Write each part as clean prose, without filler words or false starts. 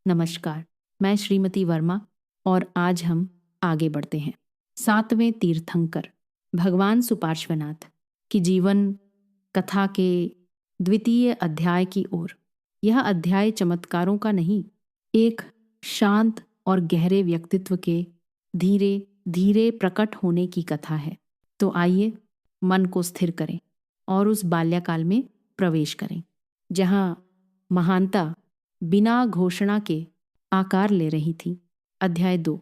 नमस्कार, मैं श्रीमती वर्मा और आज हम आगे बढ़ते हैं 7वें तीर्थंकर भगवान सुपार्श्वनाथ की जीवन कथा के द्वितीय अध्याय की ओर। यह अध्याय चमत्कारों का नहीं, एक शांत और गहरे व्यक्तित्व के धीरे धीरे प्रकट होने की कथा है। तो आइए मन को स्थिर करें और उस बाल्यकाल में प्रवेश करें जहाँ महानता बिना घोषणा के आकार ले रही थी। अध्याय 2,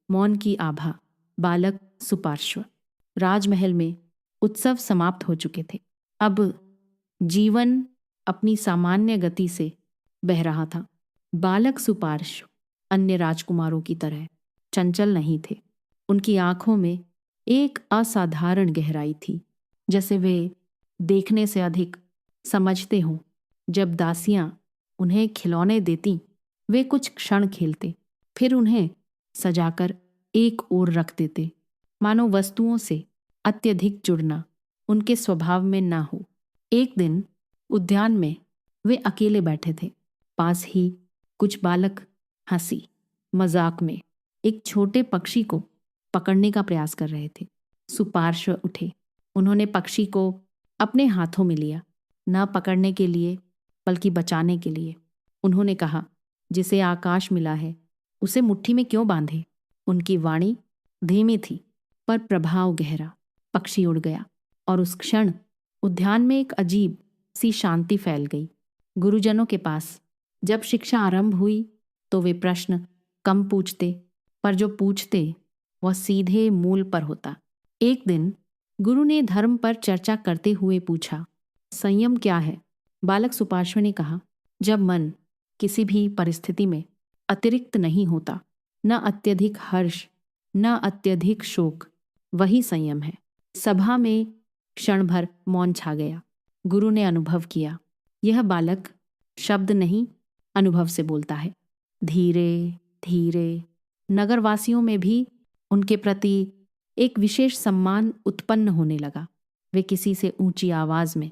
मौन की आभा। बालक सुपार्श्व। राजमहल में उत्सव समाप्त हो चुके थे। अब जीवन अपनी सामान्य गति से बह रहा था। बालक सुपार्श्व अन्य राजकुमारों की तरह चंचल नहीं थे। उनकी आंखों में एक असाधारण गहराई थी, जैसे वे देखने से अधिक समझते हों। जब दासियां उन्हें खिलौने देती, वे कुछ क्षण खेलते, फिर उन्हें सजाकर एक ओर रख देते, मानो वस्तुओं से अत्यधिक जुड़ना उनके स्वभाव में ना हो। एक दिन उद्यान में वे अकेले बैठे थे। पास ही कुछ बालक हंसी मजाक में एक छोटे पक्षी को पकड़ने का प्रयास कर रहे थे। सुपार्श्व उठे। उन्होंने पक्षी को अपने हाथों में लिया, न पकड़ने के लिए बल्कि बचाने के लिए। उन्होंने कहा, जिसे आकाश मिला है उसे मुट्ठी में क्यों बांधे। उनकी वाणी धीमी थी पर प्रभाव गहरा। पक्षी उड़ गया और उस क्षण उद्यान में एक अजीब सी शांति फैल गई। गुरुजनों के पास जब शिक्षा आरंभ हुई तो वे प्रश्न कम पूछते, पर जो पूछते वह सीधे मूल पर होता। एक दिन गुरु ने धर्म पर चर्चा करते हुए पूछा, संयम क्या है। बालक सुपार्श्व ने कहा, जब मन किसी भी परिस्थिति में अतिरिक्त नहीं होता, न अत्यधिक हर्ष न अत्यधिक शोक, वही संयम है। सभा में क्षण भर मौन छा गया। गुरु ने अनुभव किया, यह बालक शब्द नहीं अनुभव से बोलता है। धीरे धीरे नगरवासियों में भी उनके प्रति एक विशेष सम्मान उत्पन्न होने लगा। वे किसी से ऊंची आवाज में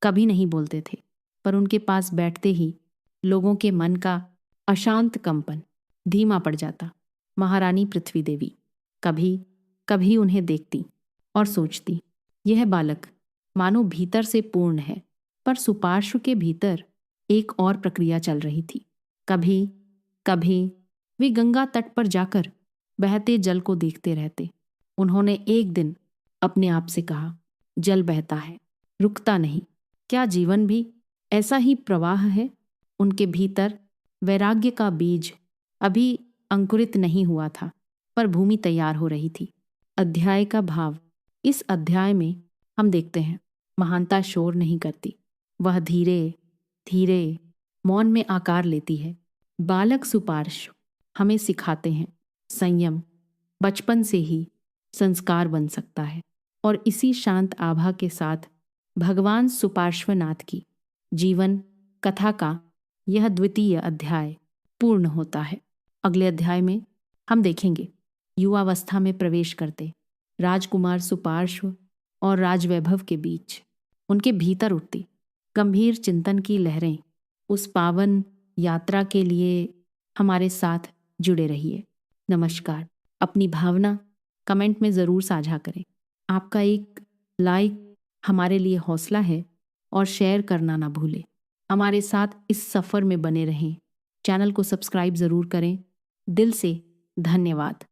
कभी नहीं बोलते थे, पर उनके पास बैठते ही लोगों के मन का अशांत कंपन धीमा पड़ जाता। महारानी पृथ्वी देवी कभी कभी उन्हें देखती और सोचती, यह बालक मानो भीतर से पूर्ण है। पर सुपार्श्व के भीतर एक और प्रक्रिया चल रही थी। कभी कभी वे गंगा तट पर जाकर बहते जल को देखते रहते। उन्होंने एक दिन अपने आप से कहा, जल बहता है, रुकता नहीं। क्या जीवन भी ऐसा ही प्रवाह है। उनके भीतर वैराग्य का बीज अभी अंकुरित नहीं हुआ था, पर भूमि तैयार हो रही थी। अध्याय का भाव। इस अध्याय में हम देखते हैं, महानता शोर नहीं करती, वह धीरे धीरे मौन में आकार लेती है। बालक सुपार्श्व हमें सिखाते हैं, संयम बचपन से ही संस्कार बन सकता है। और इसी शांत आभा के साथ भगवान सुपार्श्वनाथ की जीवन कथा का यह द्वितीय अध्याय पूर्ण होता है। अगले अध्याय में हम देखेंगे युवावस्था में प्रवेश करते राजकुमार सुपार्श्व और राजवैभव के बीच उनके भीतर उठती गंभीर चिंतन की लहरें। उस पावन यात्रा के लिए हमारे साथ जुड़े रहिए। नमस्कार। अपनी भावना कमेंट में ज़रूर साझा करें। आपका एक लाइक हमारे लिए हौसला है और शेयर करना ना भूलें। हमारे साथ इस सफ़र में बने रहें। चैनल को सब्सक्राइब ज़रूर करें। दिल से धन्यवाद।